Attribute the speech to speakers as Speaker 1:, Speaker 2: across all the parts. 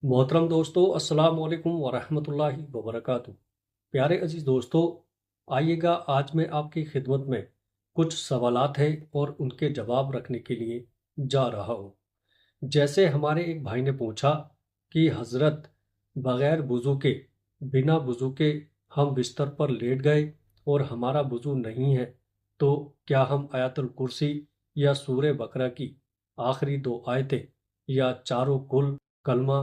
Speaker 1: मोहतरम दोस्तों, अस्सलाम वालेकुम वरहमतुल्लाहि वबरकातुहू। प्यारे अजीज़ दोस्तों, आइएगा आज मैं आपकी खिदमत में कुछ सवालात हैं और उनके जवाब रखने के लिए जा रहा हूँ। जैसे हमारे एक भाई ने पूछा कि हज़रत, बग़ैर वज़ू के, बिना वज़ू के हम बिस्तर पर लेट गए और हमारा वज़ू नहीं है, तो क्या हम आयतुल कुर्सी या सूरह बकरा की आखिरी दो आयतें या चारों कुल, कलमा,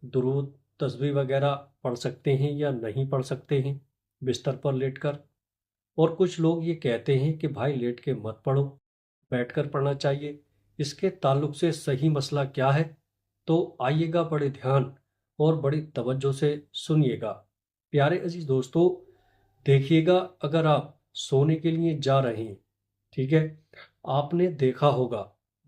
Speaker 1: दुरूद, तस्बीह वगैरह पढ़ सकते हैं या नहीं पढ़ सकते हैं बिस्तर पर लेटकर? और कुछ लोग ये कहते हैं कि भाई लेट के मत पढ़ो, बैठकर पढ़ना चाहिए। इसके ताल्लुक से सही मसला क्या है? तो आइएगा, बड़े ध्यान और बड़ी तवज्जो से सुनिएगा। प्यारे अजीज दोस्तों, देखिएगा, अगर आप सोने के लिए जा रहे हैं, ठीक है, आपने देखा होगा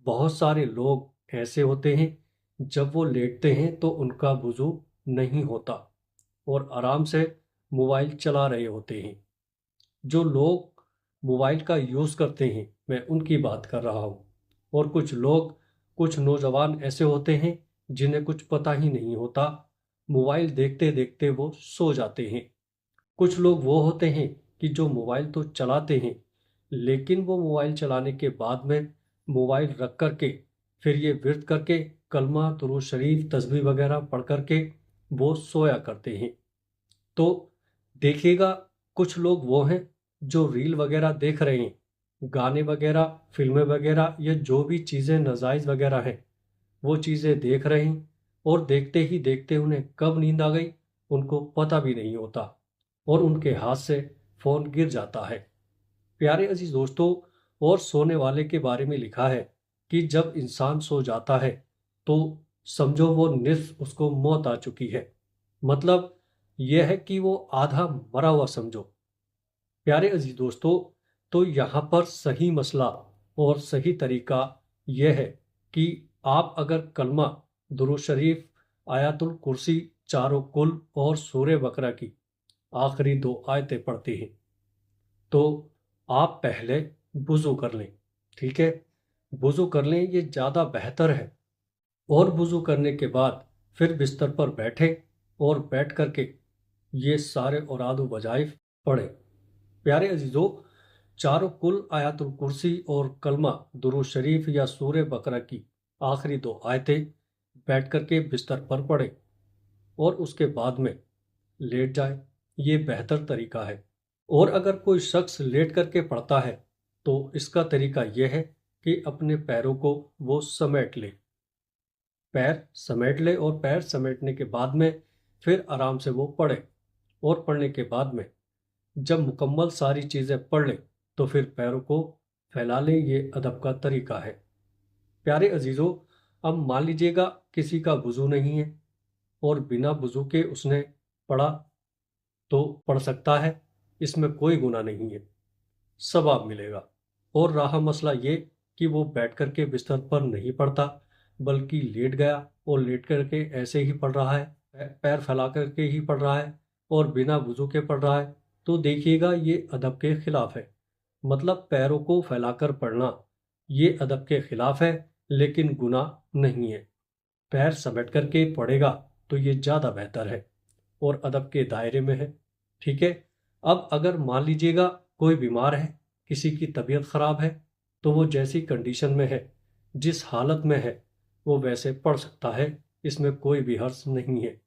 Speaker 1: बहुत सारे लोग ऐसे होते हैं, जब वो लेटते हैं तो उनका वजू नहीं होता और आराम से मोबाइल चला रहे होते हैं। जो लोग मोबाइल का यूज़ करते हैं, मैं उनकी बात कर रहा हूँ। और कुछ लोग, कुछ नौजवान ऐसे होते हैं जिन्हें कुछ पता ही नहीं होता, मोबाइल देखते देखते वो सो जाते हैं। कुछ लोग वो होते हैं कि जो मोबाइल तो चलाते हैं, लेकिन वो मोबाइल चलाने के बाद में मोबाइल रख कर के फिर ये विर्द करके कलमा, दुरूद शरीफ, तस्बीह वगैरह पढ़ कर के वो सोया करते हैं। तो देखिएगा, कुछ लोग वो हैं जो रील वगैरह देख रहे हैं, गाने वगैरह, फिल्में वगैरह, या जो भी चीज़ें नाजायज़ वगैरह हैं, वो चीज़ें देख रहे हैं और देखते ही देखते उन्हें कब नींद आ गई उनको पता भी नहीं होता और उनके हाथ से फ़ोन गिर जाता है। प्यारे अजीज दोस्तों, और सोने वाले के बारे में लिखा है कि जब इंसान सो जाता है तो समझो वो निस्फ उसको मौत आ चुकी है। मतलब यह है कि वो आधा मरा हुआ समझो। प्यारे अजीज दोस्तों, तो यहाँ पर सही मसला और सही तरीका यह है कि आप अगर कलमा, दुरूद शरीफ, आयतुल कुर्सी, चारों कुल और सूरह बकरा की आखिरी दो आयतें पढ़ते हैं, तो आप पहले वुज़ू कर लें। ठीक है, वुज़ू कर लें, ये ज़्यादा बेहतर है। और वुज़ू करने के बाद फिर बिस्तर पर बैठे और बैठ कर के ये सारे औराद व वज़ाइफ पढ़ें। प्यारे अजीज़ों, चारों कुल, आयतुल कुर्सी और कलमा, दुरूद शरीफ या सूरह बकरा की आखिरी दो आयतें बैठ कर के बिस्तर पर पढ़ें और उसके बाद में लेट जाए। ये बेहतर तरीका है। और अगर कोई शख्स लेट करके पढ़ता है तो इसका तरीका यह है कि अपने पैरों को वो समेट ले, पैर समेट ले, और पैर समेटने के बाद में फिर आराम से वो पढ़े। और पढ़ने के बाद में जब मुकम्मल सारी चीज़ें पढ़ ले तो फिर पैरों को फैला ले। ये अदब का तरीका है। प्यारे अजीज़ों, अब मान लीजिएगा किसी का वज़ू नहीं है और बिना वज़ू के उसने पढ़ा, तो पढ़ सकता है, इसमें कोई गुनाह नहीं है, सवाब मिलेगा। और रहा मसला ये कि वो बैठ कर के बिस्तर पर नहीं पढ़ता, बल्कि लेट गया और लेट कर के ऐसे ही पढ़ रहा है, पैर फैला कर के ही पढ़ रहा है और बिना वज़ू के पढ़ रहा है, तो देखिएगा ये अदब के खिलाफ है। मतलब पैरों को फैलाकर पढ़ना ये अदब के खिलाफ है, लेकिन गुनाह नहीं है। पैर समेट कर के पढ़ेगा तो ये ज़्यादा बेहतर है और अदब के दायरे में है। ठीक है, अब अगर मान लीजिएगा कोई बीमार है, किसी की तबीयत ख़राब है, तो वो जैसी कंडीशन में है, जिस हालत में है, वो वैसे पढ़ सकता है। इसमें कोई भी हर्ज नहीं है,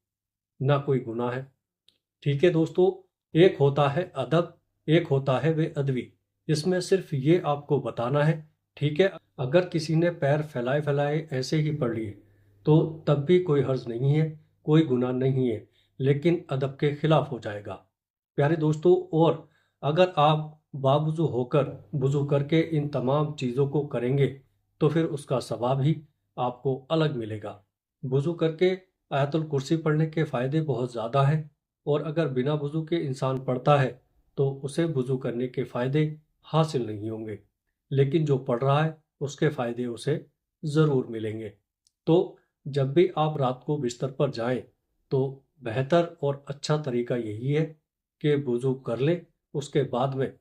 Speaker 1: ना कोई गुनाह है। ठीक है दोस्तों, एक होता है अदब, एक होता है बेअदबी। इसमें सिर्फ ये आपको बताना है। ठीक है, अगर किसी ने पैर फैलाए फैलाए ऐसे ही पढ़ लिए तो तब भी कोई हर्ज नहीं है, कोई गुनाह नहीं है, लेकिन अदब के खिलाफ हो जाएगा। प्यारे दोस्तों, और अगर आप बावुज़ू होकर वुज़ू करके इन तमाम चीज़ों को करेंगे तो फिर उसका सवाब ही आपको अलग मिलेगा। वुज़ू करके आयतुल कुर्सी पढ़ने के फ़ायदे बहुत ज़्यादा हैं, और अगर बिना वुज़ू के इंसान पढ़ता है तो उसे वुज़ू करने के फ़ायदे हासिल नहीं होंगे, लेकिन जो पढ़ रहा है उसके फ़ायदे उसे ज़रूर मिलेंगे। तो जब भी आप रात को बिस्तर पर जाएं तो बेहतर और अच्छा तरीका यही है कि वुज़ू कर लें। उसके बाद में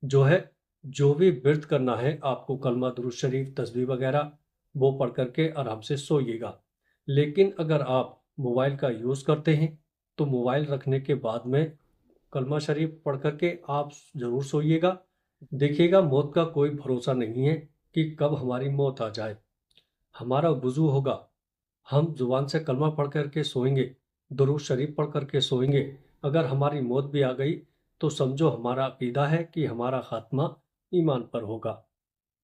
Speaker 1: जो है, जो भी विर्द करना है आपको, कलमा, दुरूद शरीफ, तस्बीह वगैरह, वो पढ़ करके आराम से सोइएगा। लेकिन अगर आप موبائل کا یوز کرتے ہیں تو موبائل رکھنے کے بعد میں کلمہ شریف پڑھ کر کے آپ ضرور سوئیے گا۔ دیکھیے گا موت کا کوئی بھروسہ نہیں ہے کہ کب ہماری موت آ جائے۔ ہمارا وضو ہوگا، ہم زبان سے کلمہ پڑھ کر کے سوئیں گے، درود شریف پڑھ کر کے سوئیں گے۔ اگر ہماری موت بھی آ گئی تو سمجھو ہمارا عقیدہ ہے کہ ہمارا خاتمہ ایمان پر ہوگا۔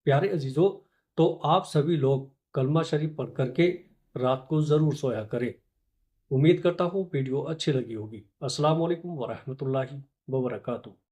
Speaker 1: پیارے عزیزو، تو آپ سبھی لوگ کلمہ شریف پڑھ کر کے رات کو ضرور سویا کریں۔ امید کرتا ہوں ویڈیو اچھی لگی ہوگی۔ السلام علیکم ورحمۃ اللہ وبرکاتہ۔